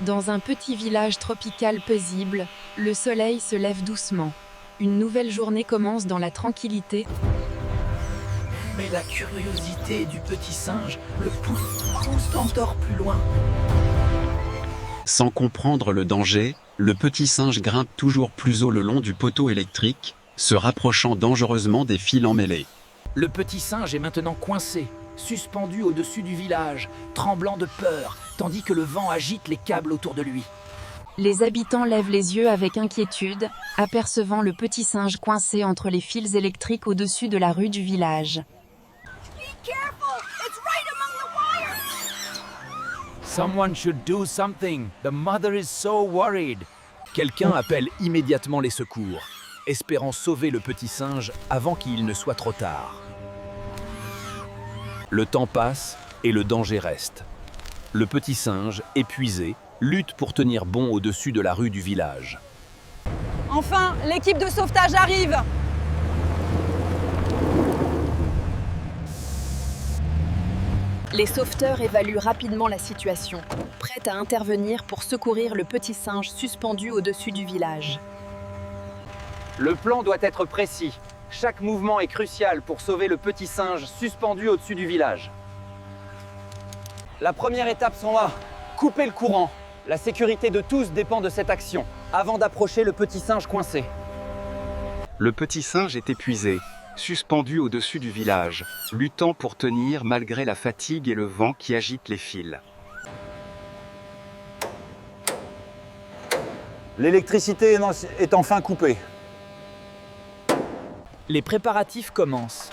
Dans un petit village tropical paisible, le soleil se lève doucement. Une nouvelle journée commence dans la tranquillité. Mais la curiosité du petit singe le pousse encore plus loin. Sans comprendre le danger, le petit singe grimpe toujours plus haut le long du poteau électrique, se rapprochant dangereusement des fils emmêlés. Le petit singe est maintenant coincé, suspendu au-dessus du village, tremblant de peur, tandis que le vent agite les câbles autour de lui. Les habitants lèvent les yeux avec inquiétude, apercevant le petit singe coincé entre les fils électriques au-dessus de la rue du village. Someone should do something. The mother is so worried. Quelqu'un appelle immédiatement les secours, espérant sauver le petit singe avant qu'il ne soit trop tard. Le temps passe et le danger reste. Le petit singe, épuisé, lutte pour tenir bon au-dessus de la rue du village. Enfin, l'équipe de sauvetage arrive! Les sauveteurs évaluent rapidement la situation, prêts à intervenir pour secourir le petit singe suspendu au-dessus du village. Le plan doit être précis. Chaque mouvement est crucial pour sauver le petit singe suspendu au-dessus du village. La première étape sont là. Couper le courant. La sécurité de tous dépend de cette action, avant d'approcher le petit singe coincé. Le petit singe est épuisé, suspendu au-dessus du village, luttant pour tenir malgré la fatigue et le vent qui agite les fils. L'électricité est enfin coupée. Les préparatifs commencent.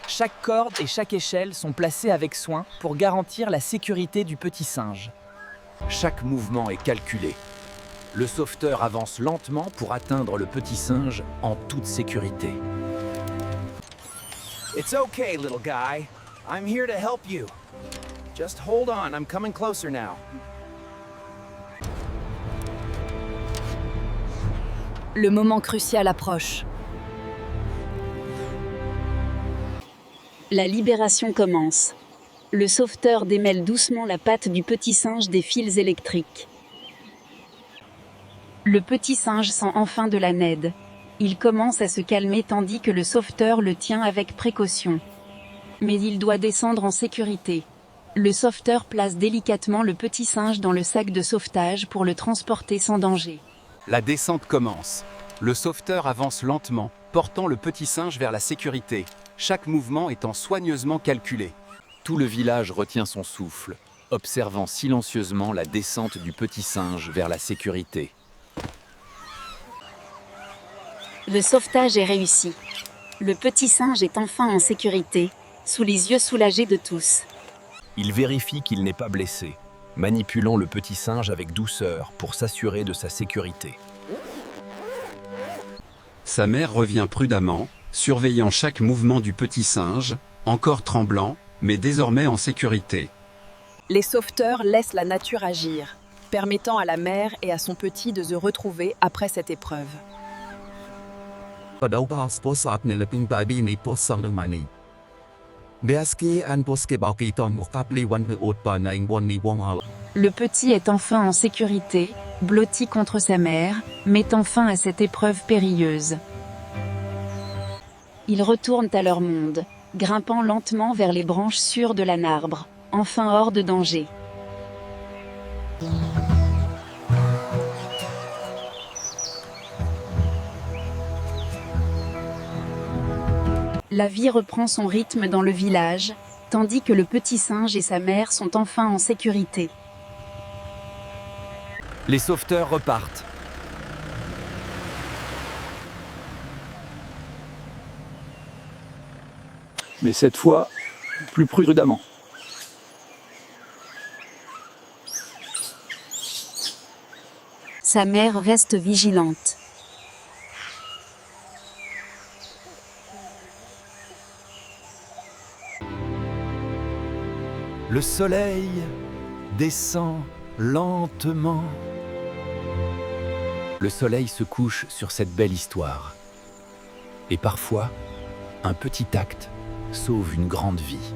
Chaque corde et chaque échelle sont placées avec soin pour garantir la sécurité du petit singe. Chaque mouvement est calculé. Le sauveteur avance lentement pour atteindre le petit singe en toute sécurité. It's okay, little guy. I'm here to help you. Just hold on, I'm coming closer now. Le moment crucial approche. La libération commence. Le sauveteur démêle doucement la patte du petit singe des fils électriques. Le petit singe sent enfin de la aide. Il commence à se calmer tandis que le sauveteur le tient avec précaution. Mais il doit descendre en sécurité. Le sauveteur place délicatement le petit singe dans le sac de sauvetage pour le transporter sans danger. La descente commence. Le sauveteur avance lentement, portant le petit singe vers la sécurité, chaque mouvement étant soigneusement calculé. Tout le village retient son souffle, observant silencieusement la descente du petit singe vers la sécurité. Le sauvetage est réussi. Le petit singe est enfin en sécurité, sous les yeux soulagés de tous. Il vérifie qu'il n'est pas blessé, manipulant le petit singe avec douceur pour s'assurer de sa sécurité. Sa mère revient prudemment, surveillant chaque mouvement du petit singe, encore tremblant, mais désormais en sécurité. Les sauveteurs laissent la nature agir, permettant à la mère et à son petit de se retrouver après cette épreuve. Le petit est enfin en sécurité, blotti contre sa mère, mettant fin à cette épreuve périlleuse. Ils retournent à leur monde, grimpant lentement vers les branches sûres de l'un arbre, enfin hors de danger. La vie reprend son rythme dans le village, tandis que le petit singe et sa mère sont enfin en sécurité. Les sauveteurs repartent. Mais cette fois, plus prudemment. Sa mère reste vigilante. Le soleil descend lentement. Le soleil se couche sur cette belle histoire. Et parfois, un petit acte sauve une grande vie.